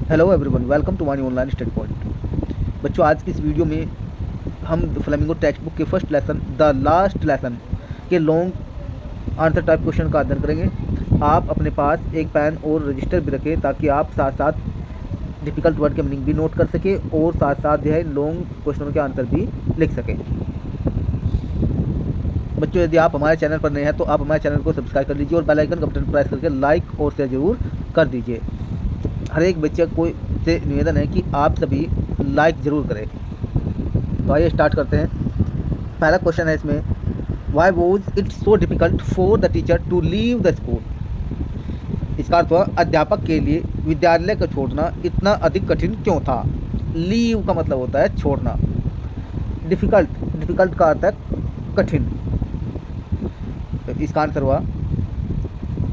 Hello everyone, welcome to my online study point. बच्चों, आज की इस वीडियो में हम फ्लेमिंगो टेक्स्ट बुक के first lesson the last lesson के लॉन्ग आंसर टाइप क्वेश्चन का अध्ययन करेंगे। आप अपने पास एक पेन और रजिस्टर भी रखें ताकि आप साथ साथ डिफिकल्ट वर्ड के मीनिंग भी नोट कर सकें और साथ साथ जो है लॉन्ग क्वेश्चनों के आंसर भी लिख सकें। बच्चों, यदि आप हमारे चैनल पर नए हैं तो आप हमारे चैनल को सब्सक्राइब कर लीजिए और बेल आइकन का बटन प्रेस करके लाइक और शेयर जरूर कर दीजिए। हर एक बच्चे को से निवेदन है कि आप सभी लाइक ज़रूर करें। तो आइए स्टार्ट करते हैं। पहला क्वेश्चन है इसमें, why was it so difficult for the teacher to leave the school. इसका अर्थ हुआ अध्यापक के लिए विद्यालय को छोड़ना इतना अधिक कठिन क्यों था। लीव का मतलब होता है छोड़ना। डिफ़िकल्ट का अर्थ है कठिन। तो इसका आंसर हुआ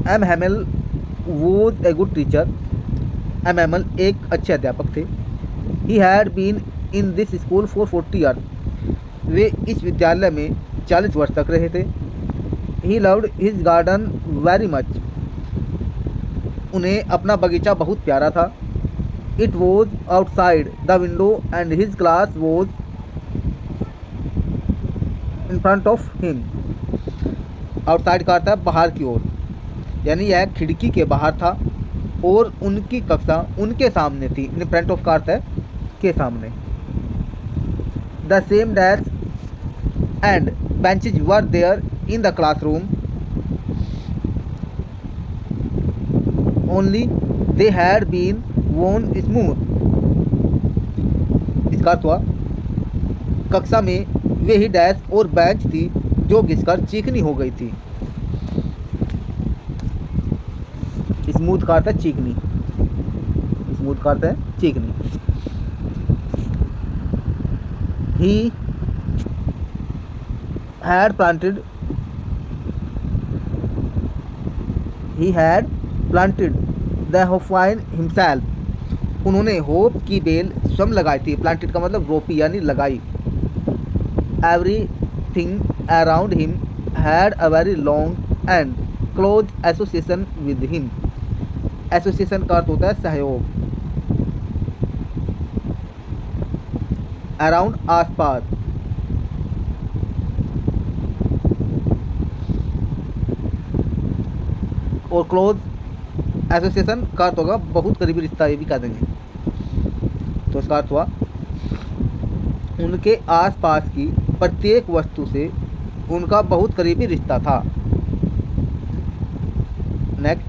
M Hamel was a good teacher. M Hamel एक अच्छे अध्यापक थे। He had been in this school for 40 years. वे इस विद्यालय में 40 वर्ष तक रहे थे। He loved his garden very much. उन्हें अपना बगीचा बहुत प्यारा था। It was outside the window and his class was in front of him. Outside का अर्थ है बाहर की ओर, यानी यह खिड़की के बाहर था और उनकी कक्षा उनके सामने थी। इन फ्रंट ऑफ का अर्थ है के सामने। The same desk and benches were there in the classroom, only they had been worn smooth. इसका अर्थ हुआ कक्षा में वे ही डेस्क और बेंच थी जो घिसकर चीकनी हो गई थी। स्मूथ का अर्थ है चीकनी। स्मूथ का अर्थ है चीकनी। He had planted the hop vine himself. उन्होंने होप की बेल स्वयं लगाई थी। प्लांटेड का मतलब रोपी यानी लगाई। Everything around him had a very long and close association with him. Association का अर्थ होता है सहयोग। अराउंड आसपास। और क्लोज एसोसिएशन का अर्थ होगा बहुत करीबी रिश्ता, ये भी कह देंगे। तो इसका अर्थ हुआ उनके आसपास की प्रत्येक वस्तु से उनका बहुत करीबी रिश्ता था। Next,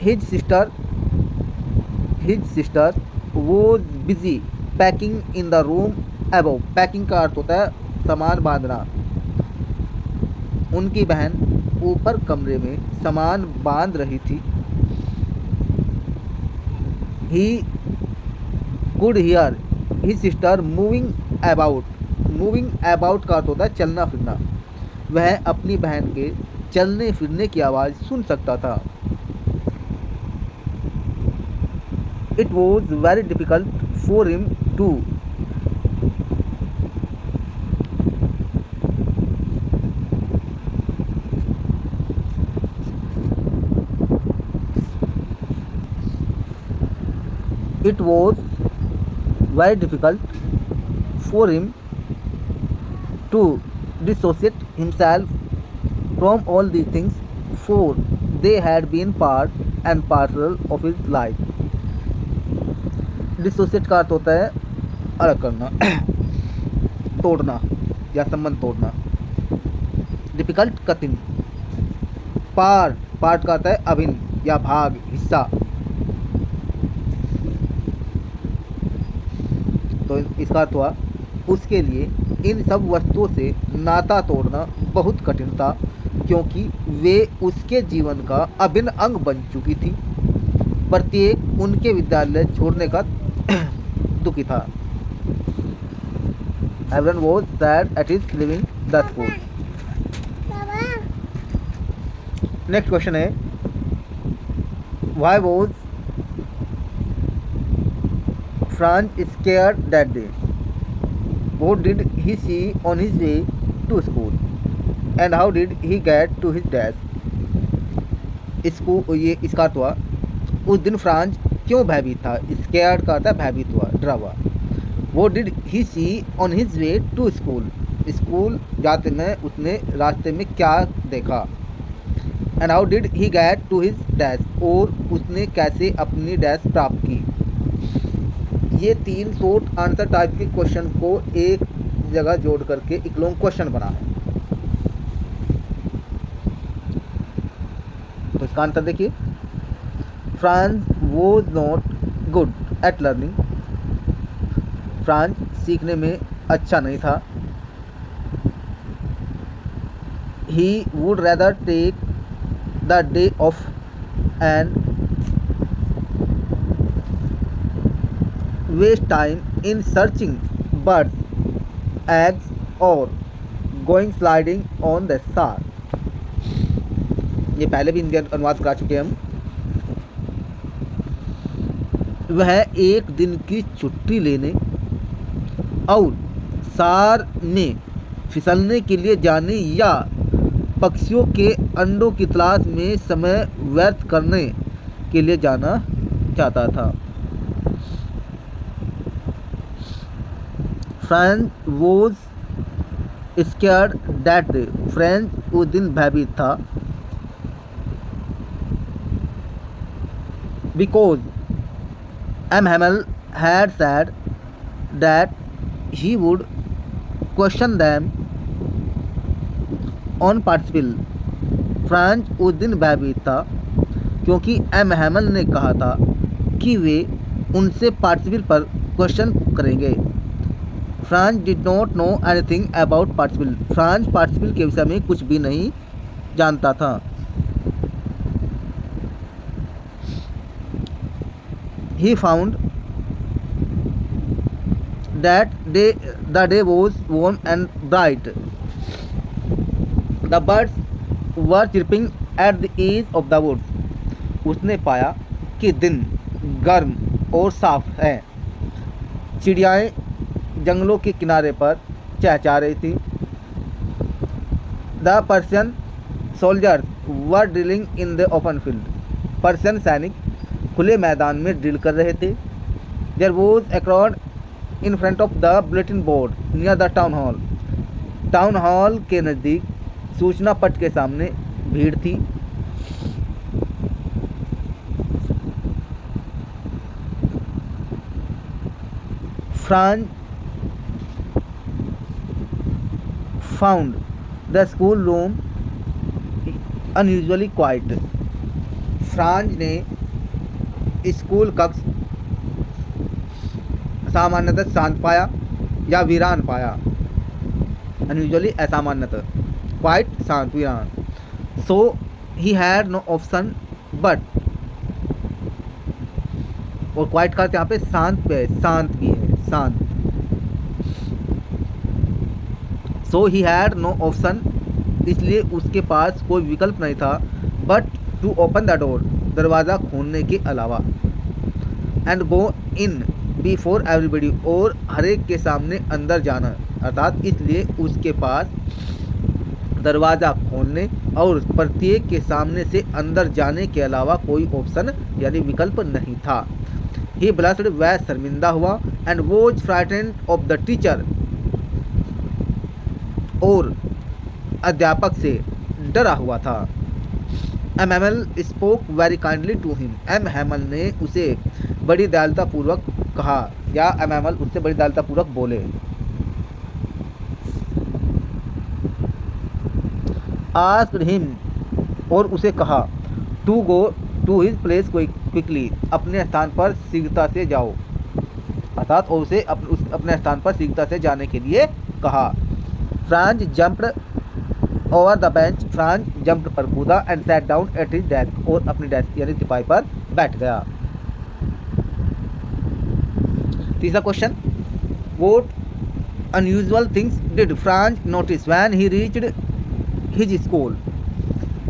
his sister was busy packing in the room above. Packing का अर्थ होता है सामान बांधना। उनकी बहन ऊपर कमरे में सामान बांध रही थी। He could hear his sister moving about. Moving about का अर्थ होता है चलना फिरना। वह अपनी बहन के चलने फिरने की आवाज़ सुन सकता था। It was very difficult for him to it was very difficult for him to dissociate himself from all these things, for they had been part and parcel of his life. Dissociate का अर्थ होता है अलग करना, तोड़ना या संबंध तोड़ना। डिफिकल्ट कठिन। पार्ट का अर्थ है अभिन्न या भाग, हिस्सा। तो इसका अर्थ हुआ उसके लिए इन सब वस्तुओं से नाता तोड़ना बहुत कठिन था क्योंकि वे उसके जीवन का अभिन्न अंग बन चुकी थी। प्रत्येक उनके विद्यालय छोड़ने का दुखी था। Everyone was sad at his leaving the school. Next question है, why was Franz scared that day? What did he see on his way to school? And how did he get to his desk? इसका अर्थ हुआ उस दिन Franz क्यों भयभीत था? Scared का था भयभीत हुआ, डरा हुआ। वो did he see on his way to school, school जाते में उसने रास्ते में क्या देखा? And how did he get to his desk, और उसने कैसे अपनी डेस्क प्राप्त की? ये 3 शॉर्ट आंसर टाइप के क्वेश्चन को एक जगह जोड़ करके एक लॉन्ग क्वेश्चन बना है। तो इसका आंसर देखिए, Franz was not good at learning, Franz सीखने में अच्छा नहीं था। He would rather take the day off and waste time in searching birds, eggs और going sliding on the Saar. ये पहले भी इंडियन अनुवाद करा चुके हैं हम। वह एक दिन की छुट्टी लेने और सार में फिसलने के लिए जाने या पक्षियों के अंडों की तलाश में समय व्यर्थ करने के लिए जाना चाहता था। France was scared that day, France उस दिन भयभीत था। Because M. Hamel had said that he would question them on participle, France उस दिन भयभीत था क्योंकि एम हैमल ने कहा था कि वे उनसे पार्टिसिपल पर क्वेश्चन करेंगे। France did not know anything about participle, France participle के विषय में कुछ भी नहीं जानता था। He found that the day was warm and bright. The birds were chirping at the edge of the woods. उसने पाया कि दिन गर्म और साफ है। चिड़ियाएँ जंगलों के किनारे पर चहचहा रही थी। The Persian soldiers were drilling in the open field. Persian सैनिक खुले मैदान में ड्रिल कर रहे थे। There was a crowd in front of the bulletin board near the town hall, town hall के नज़दीक सूचना पट के सामने भीड़ थी। Franz found the school room unusually quiet, Franz ने स्कूल कक्ष सामान्यतः शांत पाया या वीरान पाया। अनयूजुअली असामान्यतः, क्वाइट शांत वीरान। So he had no option but, और क्वाइट का यहाँ पे शांत पे शांत भी है, शांत। So he had no option, इसलिए उसके पास कोई विकल्प नहीं था, but to open the door, दरवाज़ा खोलने के अलावा, and go in before everybody, और हर एक के सामने अंदर जाना, अर्थात इसलिए उसके पास दरवाज़ा खोलने और प्रत्येक के सामने से अंदर जाने के अलावा कोई ऑप्शन यानी विकल्प नहीं था। ही ब्लस्ड, वह शर्मिंदा हुआ, and was frightened of the teacher, और अध्यापक से डरा हुआ था। M Hamel spoke very kindly to him, M Hamel ने उसे बड़ी दयालुतापूर्वक कहा, या एम हैमल उससे बड़ी दयालुतापूर्वक बोले। आस्क्ड हिम, और उसे कहा, to go to his place quickly, अपने स्थान पर शीघ्रता से जाओ, अर्थात और उसे अपने स्थान पर शीघ्रता से जाने के लिए कहा। France jumped over the bench, France jumped पर कूदा, and sat down at his desk, और अपनी डेस्क यानी टिपाई पर बैठ गया। तीसरा question, what unusual things did France notice when he reached his school,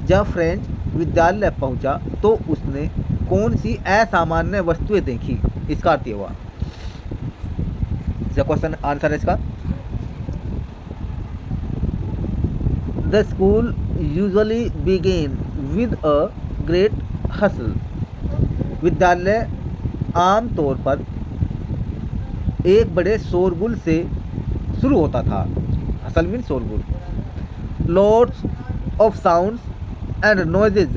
जब फ्रेंच विद्यालय पहुंचा तो उसने कौन सी असामान्य वस्तुएं देखी, इसका अर्थ हुआ। क्वेश्चन आंसर है इसका, the school usually began with a great hustle, विद्यालय आम तौर पर एक बड़े शोरगुल से शुरू होता था। हसल मीन शोरगुल। Lots of sounds and noises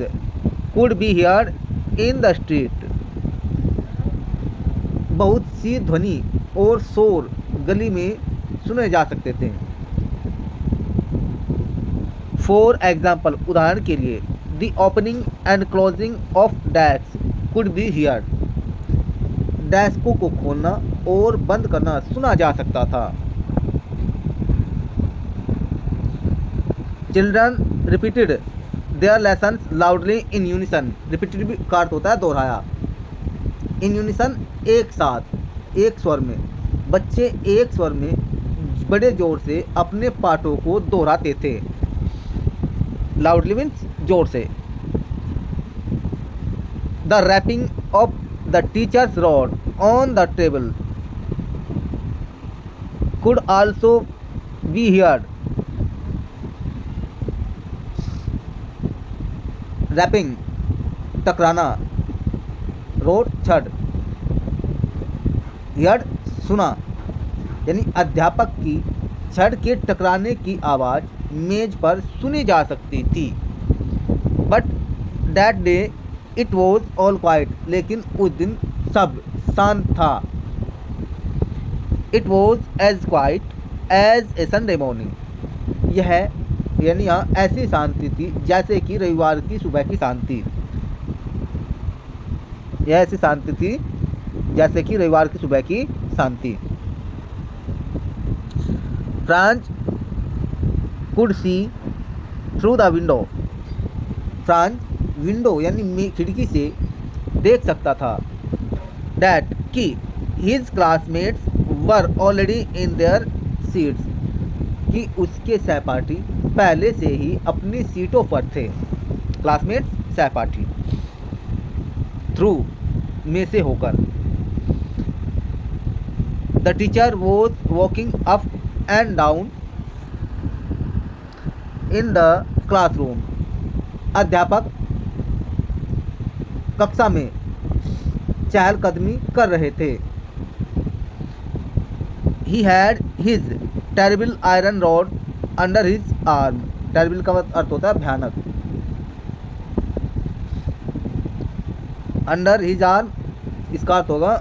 could be heard in the street. बहुत सी ध्वनि और शोर गली में सुने जा सकते थे। फॉर एग्जाम्पल, उदाहरण के लिए, the opening and closing of desk could be heard. डेस्कों को खोलना और बंद करना सुना जा सकता था। Children repeated their lesson loudly in unison. Repeated भी का अर्थ होता है दोहराया। इन यूनिसन एक साथ, एक स्वर में। बच्चे एक स्वर में बड़े जोर से अपने पाठों को दोहराते थे। लाउडली मीन्स जोर से। The rapping of the teacher's rod on the table could also be heard. Rapping टकराना, रोड छड़, हियर्ड सुना, यानी अध्यापक की छड़ के टकराने की आवाज़ मेज पर सुनी जा सकती थी। But that day it was all quiet. लेकिन उस दिन सब शांत था। It was as quiet as a Sunday morning. यह यानी यहाँ ऐसी शांति थी जैसे कि रविवार की सुबह की शांति। यह ऐसी शांति थी जैसे कि रविवार की सुबह की शांति। Franz could see through the window. Franz window यानी खिड़की से देख सकता था। डैट कि his classmates were already in their seats. कि उसके सहपाठी पहले से ही अपनी सीटों पर थे। क्लासमेट्स सहपाठी। थ्रू में से होकर। The teacher was walking up and down in the classroom. अध्यापक कक्षा में चहलकदमी कर रहे थे। He had his terrible iron rod under his arm. Terrible का अर्थ होता है भयानक। अंडर हिज आर्म इसका अर्थ होगा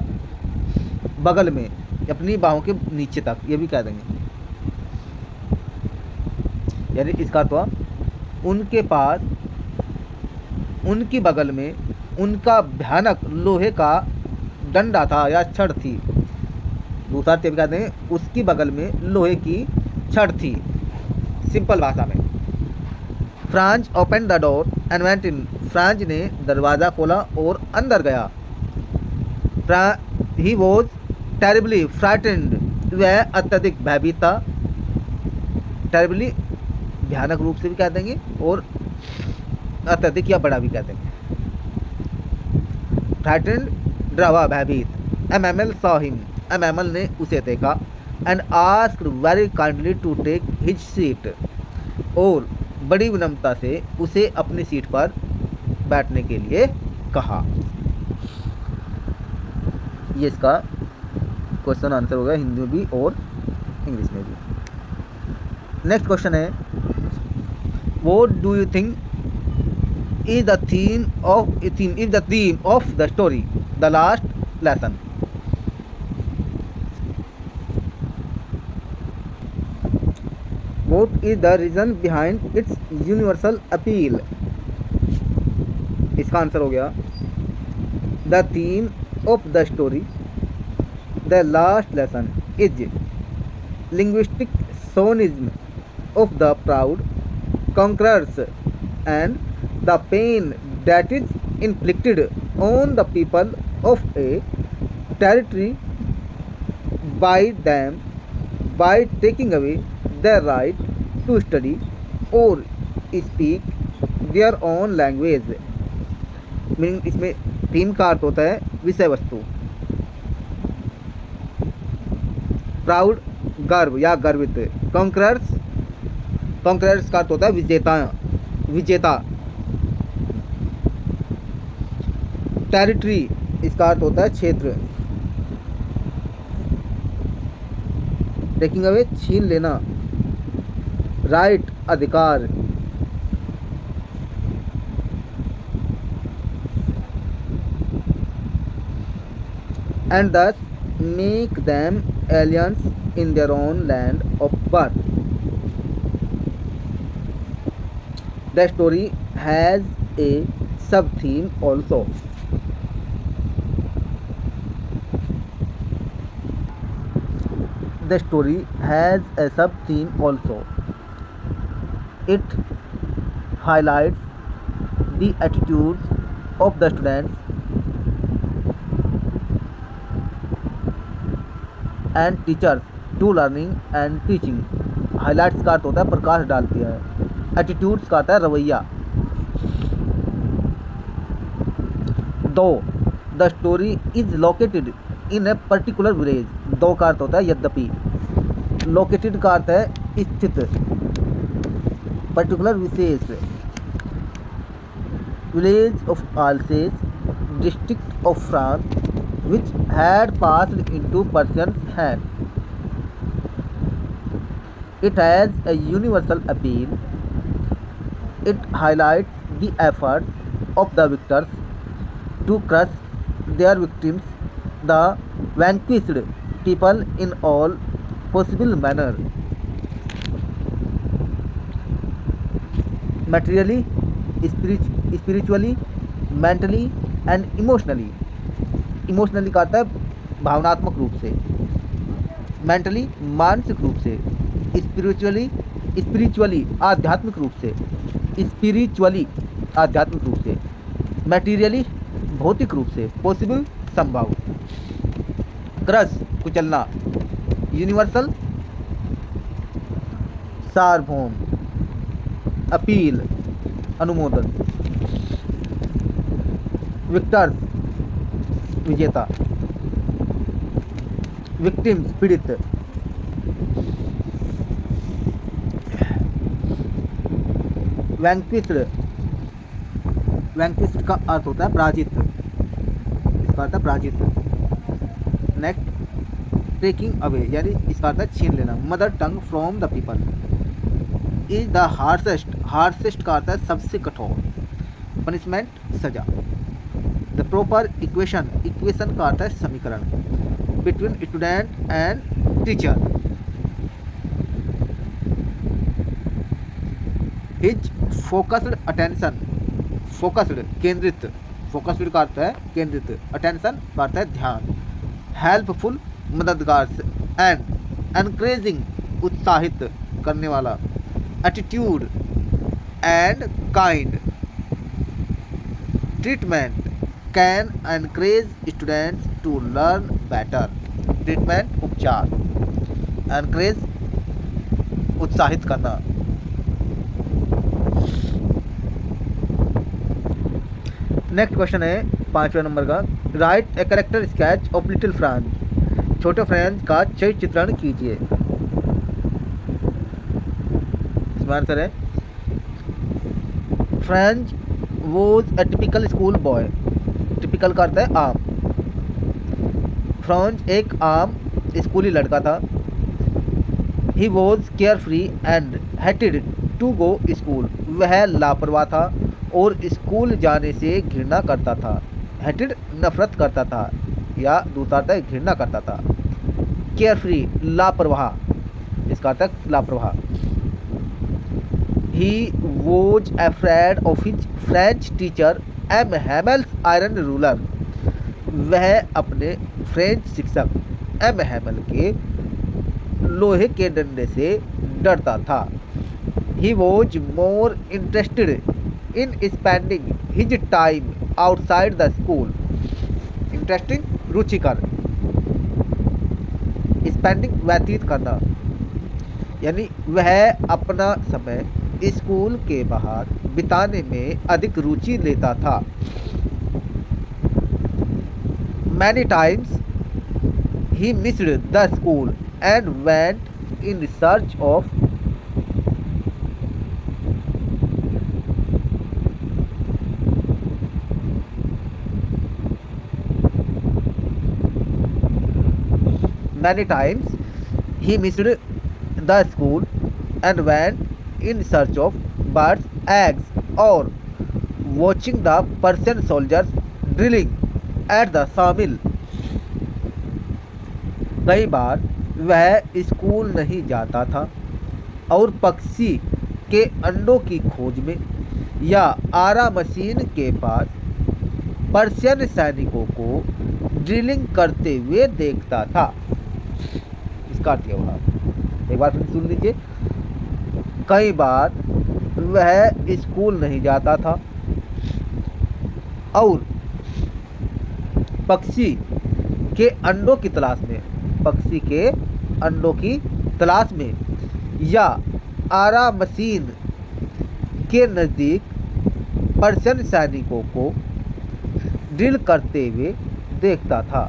बगल में, अपनी बाहों के नीचे तक, ये भी कह देंगे। यानी इसका अर्थ हुआ उनके पास, उनकी बगल में उनका भयानक लोहे का डंडा था या छड़ थी। दूसरा टिप कहते हैं उसकी बगल में लोहे की छड़ थी। सिंपल भाषा में। Franz open the door and went in. Franz ने दरवाज़ा खोला और अंदर गया। He was terribly frightened. वह अत्यधिक भयभीत था। टेरिबली भयानक रूप से भी कह देंगे और अत्यधिक या बड़ा भी कह देंगे। फ्राइटेंड डरा, भयभीत। MML saw him. एमएमएल ने उसे देखा। And asked very kindly to take his seat. और बड़ी विनम्रता से उसे अपनी सीट पर बैठने के लिए कहा। ये इसका क्वेश्चन आंसर होगा हिंदी में भी और इंग्लिश में भी। नेक्स्ट क्वेश्चन है, what do you think is the theme of the story the last lesson. What is the reason behind its universal appeal? इसका आंसर हो गया The theme of the story The last lesson is linguistic chauvinism of the proud conquerors and the pain that is inflicted on the people of a territory by them by taking away their right to study or speak their own language। Meaning इसमें theme का अर्थ होता है विषय वस्तु। Proud गर्व या गर्वित। कॉन्करर्स का अर्थ होता है विजेता। टेरिटरी इसका अर्थ होता है क्षेत्र। टेकिंग अवे छीन लेना। राइट अधिकार। And thus make them aliens in their own land of birth. The story has a sub-theme also. The story has a sub-theme also. It highlights the attitudes of the students and teachers to learning and teaching. Highlights का अर्थ होता है प्रकाश डालती है। Attitudes का आता है रवैया। दो the story is located in a particular village. दो का अर्थ होता है यद्यपि। लोकेटेड का अर्थ है स्थित, पर्टिकुलर विशेष। Village of Alsace district of France which had passed into Persian hands. It has a universal appeal. It highlights the efforts of the victors to crush their victims, the vanquished people, in all possible manner. Materially, spiritually, mentally and emotionally. Emotionally का आता है भावनात्मक रूप से, mentally मानसिक रूप से, spiritually आध्यात्मिक रूप से, आध्यात्मिक रूप से, मटेरियली भौतिक रूप से, पॉसिबल संभव, क्रश कुचलना, यूनिवर्सल सार्वभौम, अपील अनुमोदन, विक्टर्स विजेता, विक्टिम्स पीड़ित, वैंक्विस्ड का अर्थ होता है पराजित, इसका अर्थ है पराजित। नेक्स्ट टेकिंग अवे यानी इसका अर्थ है छीन लेना। Mother tongue from the people is the harshest का अर्थ है सबसे कठोर। पनिशमेंट सजा। द प्रॉपर इक्वेशन का अर्थ है समीकरण। Between student and teacher. His focused attention, केंद्रित, फोकस्ड का अर्थ है केंद्रित, अटेंशन का अर्थ है ध्यान। हेल्पफुल मददगार एंड एनकरेजिंग उत्साहित करने वाला। Attitude and kind. Treatment can encourage students to learn better. Treatment उपचार, एनकरेज उत्साहित करना। नेक्स्ट क्वेश्चन है 5वें नंबर का। Write a character sketch of little Franz. छोटे फ्रांस का चरित्र चित्रण कीजिए। इसमें आंसर है Franz was a typical school boy. Typical का अर्थ है आम। फ्रांस एक आम स्कूली लड़का था। He was care free and hated to go school. वह लापरवाह था और स्कूल जाने से घृणा करता था। हेटेड नफरत करता था या दूसरा अर्थ है घृणा करता था। केयर फ्री लापरवाह, इसका अर्थ है लापरवाह। He was afraid of his French teacher M Hamel's iron ruler. वह अपने फ्रेंच शिक्षक एम हैमल के लोहे के डंडे से डरता था। He was more interested in spending his time outside the school. Interesting रुचिकर, स्पेंडिंग व्यतीत करना, यानी वह अपना समय स्कूल के बाहर बिताने में अधिक रुचि लेता था। Many times he missed the school and went in search of Many times he missed the school and went in search of birds' eggs or watching the Persian soldiers drilling at the sawmill. कई बार वह school नहीं जाता था और पक्षी के अंडों की खोज में या आरा मशीन के पास पर्शियन सैनिकों को ड्रिलिंग करते हुए देखता था। इसका अर्थ क्या हुआ, एक बार फिर सुन लीजिए। कई बार वह स्कूल नहीं जाता था और पक्षी के अंडों की तलाश में या आरा मशीन के नज़दीक पर्शियन सैनिकों को ड्रिल करते हुए देखता था।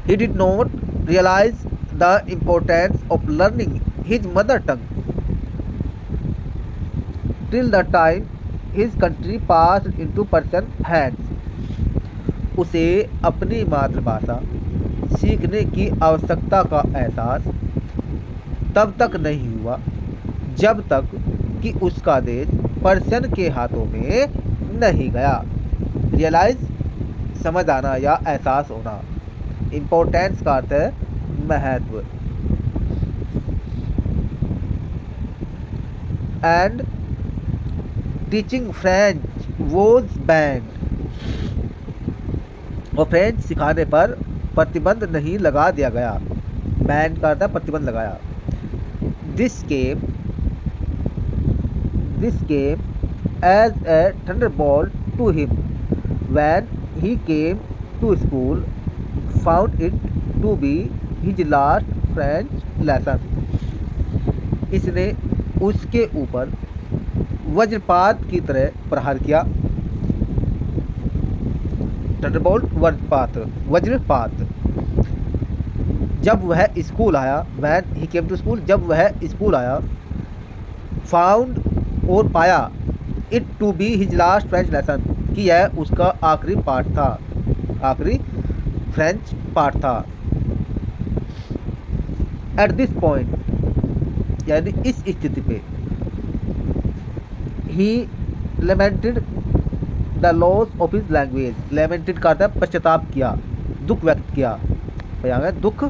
He did not realize the importance of learning his mother tongue till the time his country passed into Persian hands. उसे अपनी मातृभाषा सीखने की आवश्यकता का एहसास तब तक नहीं हुआ जब तक कि उसका देश पर्शियन के हाथों में नहीं गया। रियलाइज समझ आना या एहसास होना, इम्पोर्टेंस का अर्थ है महत्व। And teaching French was banned, और फ्रेंच सिखाने पर प्रतिबंध नहीं लगा दिया गया। बैन का अर्थ है प्रतिबंध लगाया। This came as a thunderbolt to him when he came to school, found it to be his last French lesson. इसने उसके ऊपर वज्रपात की तरह प्रहार किया। थंडरबोल्ट वज्रपात। जब वह स्कूल आया, when he came to school, जब वह स्कूल आया, फाउंड और पाया, it to be his last French lesson, कि यह उसका आखिरी पाठ था, आखिरी फ्रेंच पाठ था। एट दिस पॉइंट, यानी इस स्थिति पे, he lamented the loss of his language. Lamented का अर्थ है पश्चाताप किया, दुख व्यक्त किया, दुख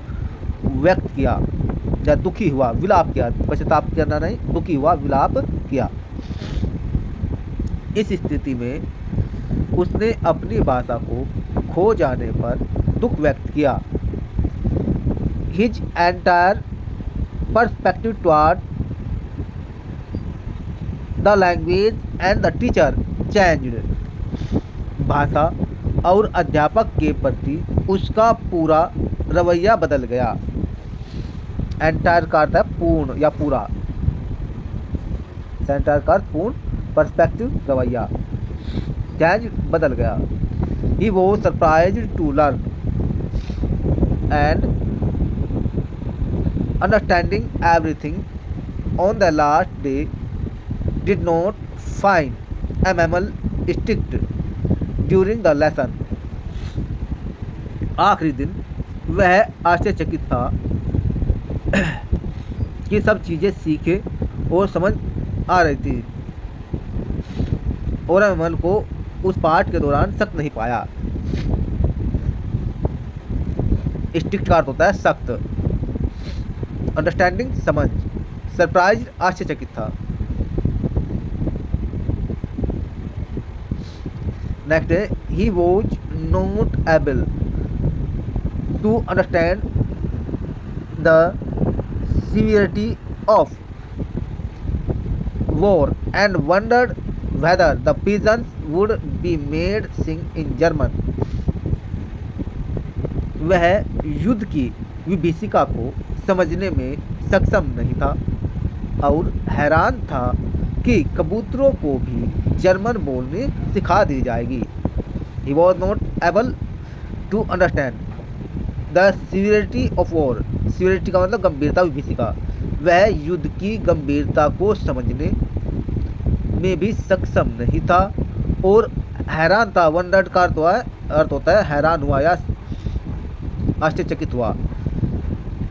व्यक्त किया या दुखी हुआ, विलाप किया। पश्चाताप करना नहीं, दुखी हुआ, विलाप किया। इस स्थिति में उसने अपनी भाषा को खो जाने पर दुख व्यक्त किया। His entire perspective toward the language and the teacher changed. भाषा और अध्यापक के प्रति उसका पूरा रवैया बदल गया। एंटायर का अर्थ है पूर्ण या पूरा, एंटायर का अर्थ पूर्ण, पर्सपेक्टिव रवैया, चेंज बदल गया। He was surprised to learn and understanding everything on the last day did not find a mammal sticked during the lesson. आखिरी दिन वह आश्चर्यचकित था कि सब चीज़ें सीखे और समझ आ रही थी, और मैमल को उस पाठ के दौरान सख्त नहीं पाया। स्ट्रिक्ट का अर्थ होता है सख्त, अंडरस्टैंडिंग समझ, सरप्राइज आश्चर्यचकित था। नेक्स्ट है, he was not able to understand the severity of war and wondered whether the peasants would be made sing in German. वह युद्ध की विभीषिका को समझने में सक्षम नहीं था और हैरान था कि कबूतरों को भी जर्मन बोलने सिखा दी जाएगी। He was not able to understand the severity of war. Severity का मतलब गंभीरता, विभीषिका। वह युद्ध की गंभीरता को समझने में भी सक्षम नहीं था और हैरान था। वंडर्ड का अर्थ होता है हैरान हुआ या आश्चर्यचकित हुआ।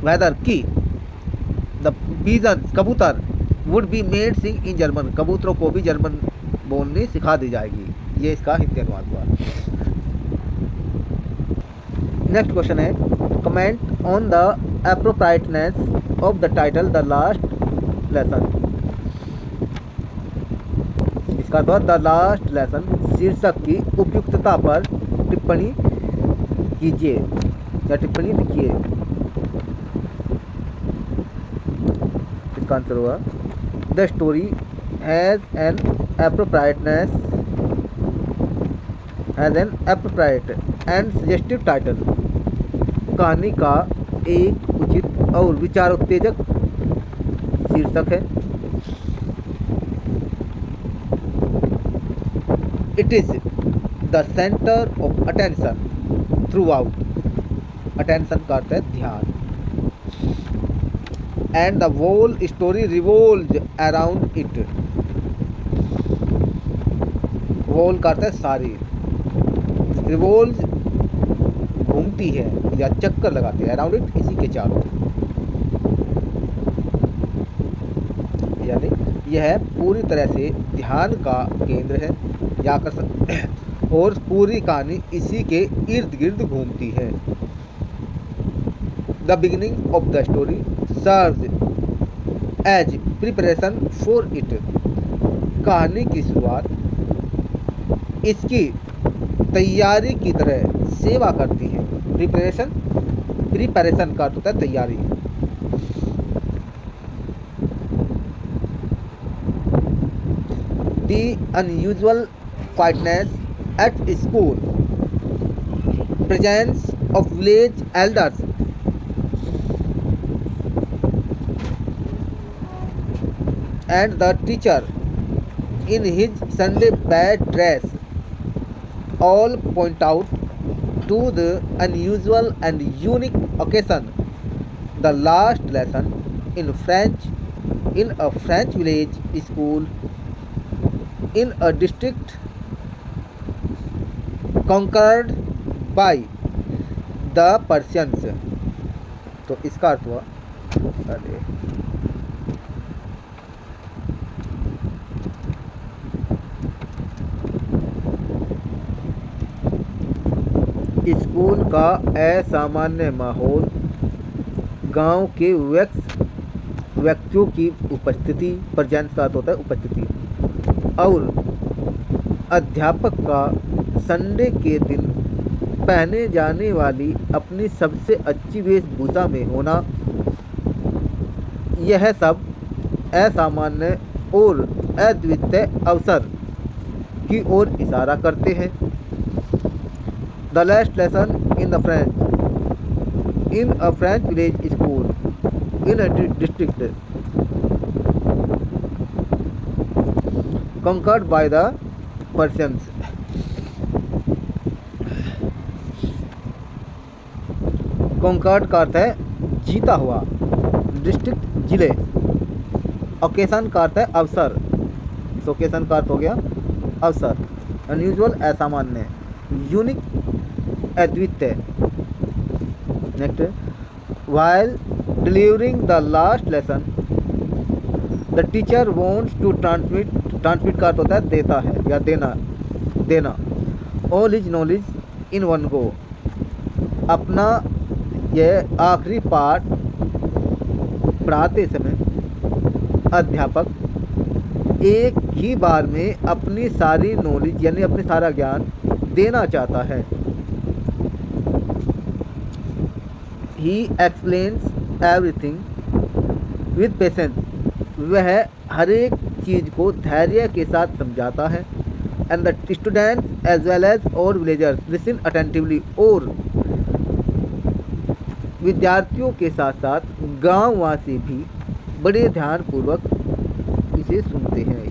वेदर कि द पीजन कबूतर would be made sing in German, कबूतरों को भी जर्मन बोलनी सिखा दी जाएगी। ये इसका हिंदी अनुवाद हुआ। नेक्स्ट क्वेश्चन है comment on the appropriateness of the title the last lesson. इसका तो द लास्ट लेसन शीर्षक की उपयुक्तता पर टिप्पणी कीजिए या टिप्पणी लिखिए। इसका आंसर हुआ the story has an appropriate and suggestive title. कहानी का एक उचित और विचारोत्तेजक शीर्षक है। It is the centre of attention through. Attention का अर्थ है ध्यान। And the whole story revolves around it. Wall का अर्थ है सारी। रिवॉल्व घूमती है या चक्कर लगाती है, अराउंड इट इसी के चारों। यानी यह पूरी तरह से ध्यान का केंद्र है या आकर्षण, और पूरी कहानी इसी के इर्द गिर्द घूमती है। The beginning of the story serves as preparation for it. कहानी की शुरुआत इसकी तैयारी की तरह सेवा करती है। प्रिपरेशन का अर्थ होता है तैयारी। The unusual quietness at school, presence of village elders, and the teacher in his Sunday bad dress all point out to the unusual and unique occasion. The last lesson in a French village school in a district conquered by the Persians। तो इसका अर्थ हुआ school का असामान्य माहौल, गांव के व्यक्तियों की उपस्थिति, प्रेजेंस का अर्थ होता है उपस्थिति, और अध्यापक का संडे के दिन पहने जाने वाली अपनी सबसे अच्छी वेशभूषा में होना, यह सब असामान्य और अद्वितीय अवसर की ओर इशारा करते हैं। The last lesson in a French village school in a district conquered by the Persians। conquered का अर्थ है जीता हुआ, डिस्ट्रिक्ट जिले, ओकेशन का अर्थ है अवसर, ओकेशन का अर्थ हो गया अवसर, अनयूजुअल असामान्य, यूनिक अद्वितीय। Next, while delivering the last lesson the teacher wants to transmit का अर्थ होता है देता है या देना all his knowledge in one go। अपना यह आखिरी पाठ पढ़ाते समय अध्यापक एक ही बार में अपनी सारी नॉलेज यानी अपनी सारा ज्ञान देना चाहता है। He explains everything with patience। वह हर एक चीज़ को धैर्य के साथ समझाता है। And the students as well as all villagers listen attentively। और विद्यार्थियों के साथ साथ गांववासी भी बड़े ध्यानपूर्वक इसे सुनते हैं।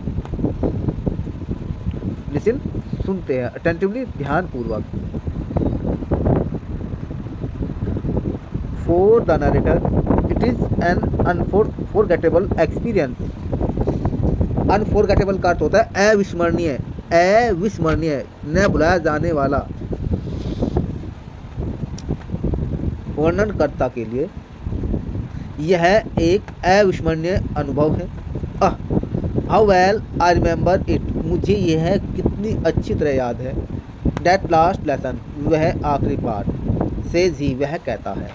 लिसन सुनते हैं, अटेंटिवली ध्यानपूर्वक। For the narrator it is an unforgettable experience। Unforgettable का अर्थ होता है अविस्मरणीय, न भुलाया जाने वाला। वर्णनकर्ता के लिए यह एक अविस्मरणीय अनुभव है। How well I remember it, मुझे यह कितनी अच्छी तरह याद है। दैट लास्ट लेसन, वह आखिरी पाठ। सेज ही, वह कहता है।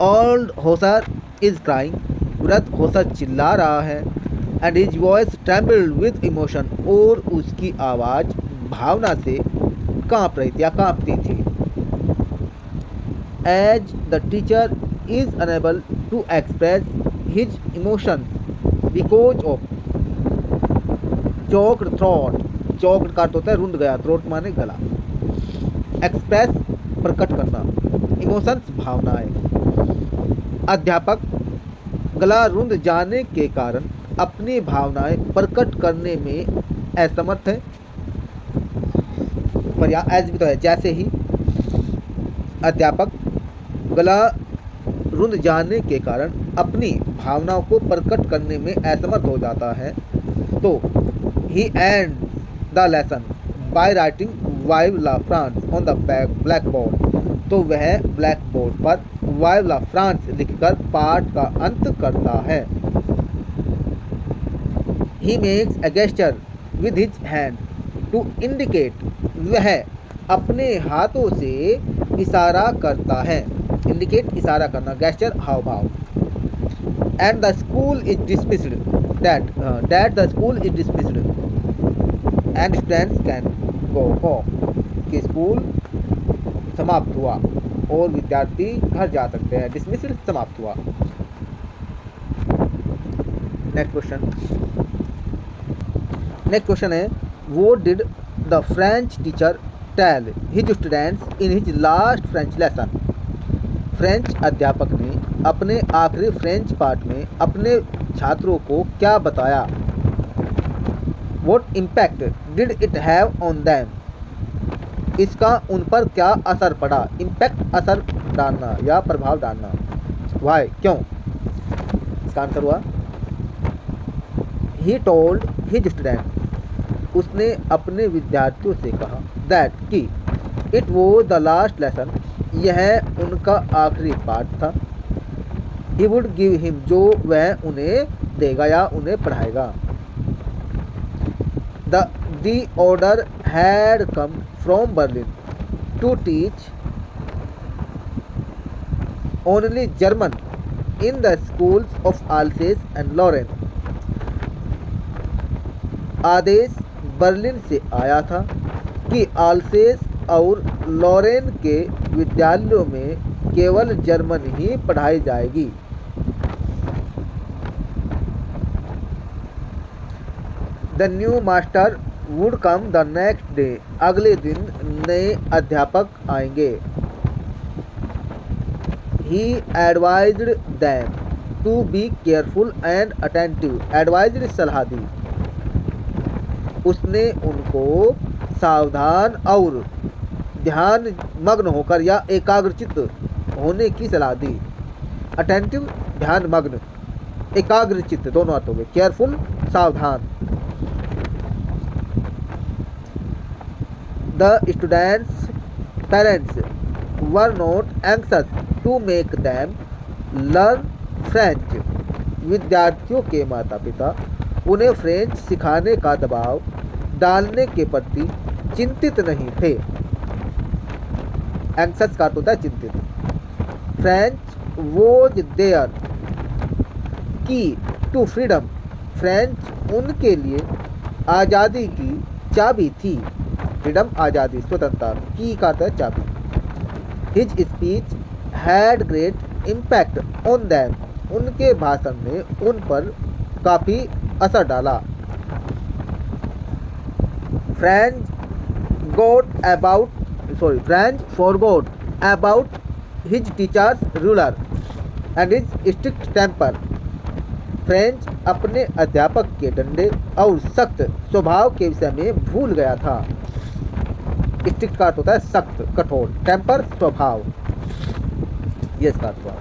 ओल्ड होसर इज क्राइंग, वृद्ध होसर चिल्ला रहा है। And his voice trembled with emotion, और उसकी आवाज़ भावना से काँप रही थी या काँपती थी। As the teacher is unable to express his emotions because of choked throat, choked का अर्थ होता है रुंध गया, थ्रोट माने गला। एक्सप्रेस प्रकट करना, इमोशंस भावनाएं। अध्यापक गला रुंध जाने के कारण अपनी भावनाएं प्रकट करने में असमर्थ है। पर यहाँ एज भी तो है, जैसे ही अध्यापक गला रुंध जाने के कारण अपनी भावनाओं को प्रकट करने में असमर्थ हो जाता है, तो he end the lesson by writing Vive La France on the black board, तो वह ब्लैक बोर्ड पर वाइव ला फ्रांस लिखकर पाठ का अंत करता है। He makes a gesture with his hand to indicate, वह अपने हाथों से इशारा करता है। इंडिकेट इशारा करना, गेस्चर हाव भाव। And the school is dismissed, that the school is dismissed and students can go home, कि स्कूल समाप्त हुआ और विद्यार्थी घर जा सकते हैं। डिसमिस्ड समाप्त हुआ। नेक्स्ट क्वेश्चन है, what did the French teacher tell his students in his last French lesson, French अध्यापक ने अपने आखिरी फ्रेंच पाठ में अपने छात्रों को क्या बताया। What impact did it have on them, इसका उन पर क्या असर पड़ा। इम्पैक्ट असर डालना या प्रभाव डालना। वाई, क्यों। इसका आंसर हुआ ही टोल्ड हिज स्टूडेंट, उसने अपने विद्यार्थियों से कहा, दैट कि it was the last lesson, यह उनका आखिरी पाठ था। ही वुड गिव हिम, जो वह उन्हें देगा या उन्हें पढ़ाएगा। The order had come from Berlin to teach only German in the schools of Alsace and Lorraine. आदेश बर्लिन से आया था कि आल्सेस और लॉरेन के विद्यालयों में केवल जर्मन ही पढ़ाई जाएगी। The new master would come the next day, अगले दिन नए अध्यापक आएंगे। He advised them to be careful and attentive, advised सलाह दी, उसने उनको सावधान और ध्यान मग्न होकर या एकाग्रचित होने की सलाह दी। अटेंटिव ध्यान मग्न, एकाग्रचित दोनों अर्थ हो गए। केयरफुल सावधान। The students' parents were not anxious to make them learn French. विद्यार्थियों के माता पिता उन्हें फ्रेंच सिखाने का दबाव डालने के प्रति चिंतित नहीं थे। एंक्सस का होता है चिंतित। फ्रेंच वॉज देयर की टू फ्रीडम, फ्रेंच उनके लिए आज़ादी की चाबी थी। फ्रीडम आज़ादी स्वतंत्रता, की का था चाबी। His speech had great impact on them, उनके भाषण ने उन पर काफ़ी असर डाला। French forgot about his teacher's ruler and his strict temper, French अपने अध्यापक के डंडे और सख्त स्वभाव के विषय में भूल गया था। स्ट्रिक्ट का अर्थ होता है सख्त, कठोर। टेम्पर स्वभाव, ये इसका अर्थ हुआ।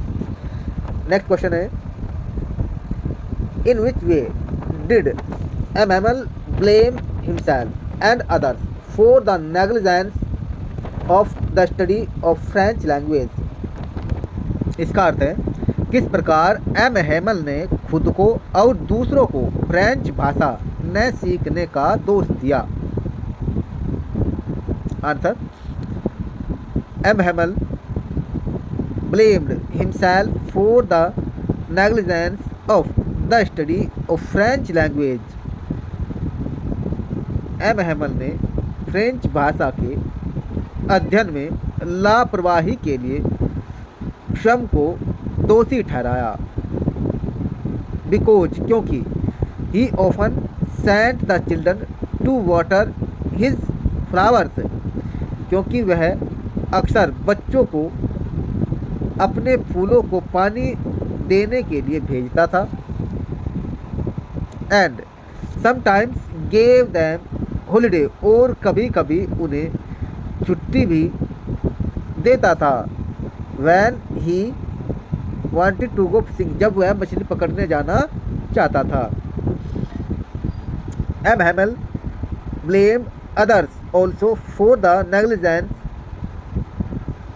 नेक्स्ट क्वेश्चन है, in which way did M Hamel blame himself and others for the negligence of the study of French language, इसका अर्थ है किस प्रकार एम हैमल ने खुद को और दूसरों को फ्रेंच भाषा न सीखने का दोष दिया। Answer, M Hamel blamed himself for the negligence of the study of French language। M Hamel ने फ्रेंच भाषा के अध्ययन में लापरवाही के लिए श्रम को दोषी ठहराया। बिकॉज, क्योंकि he often sent the children to water his flowers, क्योंकि वह अक्सर बच्चों को अपने फूलों को पानी देने के लिए भेजता था। And sometimes gave them holiday, और कभी कभी उन्हें छुट्टी भी देता था। When he wanted to go fishing, जब वह मछली पकड़ने जाना चाहता था। M Hamel blame others also for the negligence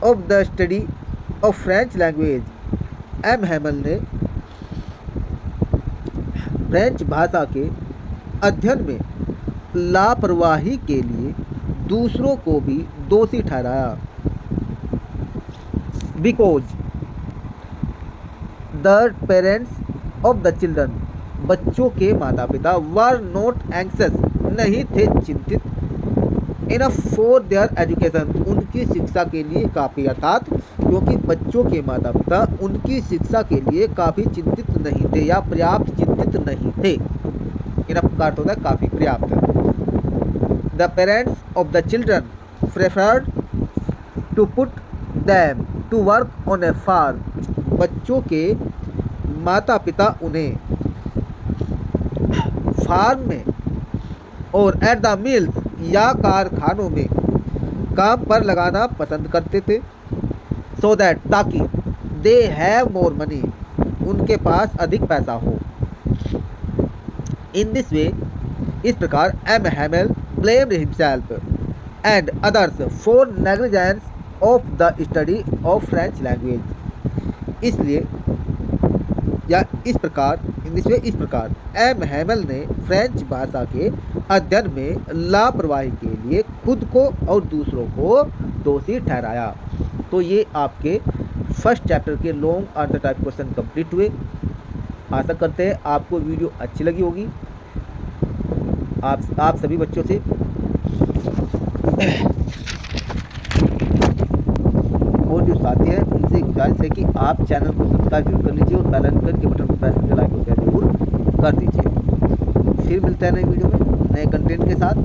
of the study of French language. M Hamel ने फ्रेंच भाषा के अध्ययन में लापरवाही के लिए दूसरों को भी दोषी ठहराया। Because the parents of the children, बच्चों के माता पिता वर नॉट एंक्शस, नहीं थे चिंतित, इनफ फॉर देयर एजुकेशन, उनकी शिक्षा के लिए काफ़ी, अर्थात क्योंकि बच्चों के माता पिता उनकी शिक्षा के लिए काफ़ी चिंतित नहीं थे या पर्याप्त चिंतित नहीं थे। इनफ का अर्थ होता है काफ़ी, पर्याप्त। The parents of the children preferred to put them to work on a farm, बच्चों के माता पिता उन्हें फार्म में और एट द मिल्स या कारखानों में काम पर लगाना पसंद करते थे। सो दैट, ताकि दे हैव मोर मनी, उनके पास अधिक पैसा हो। इन दिस वे, इस प्रकार M Hamel blamed himself and others for negligence of the study of French language. इसलिए या इस प्रकार, इन दिस वे, इस प्रकार एम हैमल ने फ्रेंच भाषा के अध्ययन में लापरवाही के लिए खुद को और दूसरों को दोषी ठहराया। तो ये आपके फर्स्ट चैप्टर के long answer type question complete हुए। आशा करते हैं आपको वीडियो अच्छी लगी होगी। आप सभी बच्चों से और जो साथी हैं उनसे गुजारिश है कि आप चैनल को सब्सक्राइब जरूर कर लीजिए और बेल आइकन के बटन को प्रेस करके लाइक और शेयर जरूर कर दीजिए। फिर मिलते हैं नए वीडियो में नए कंटेंट के साथ।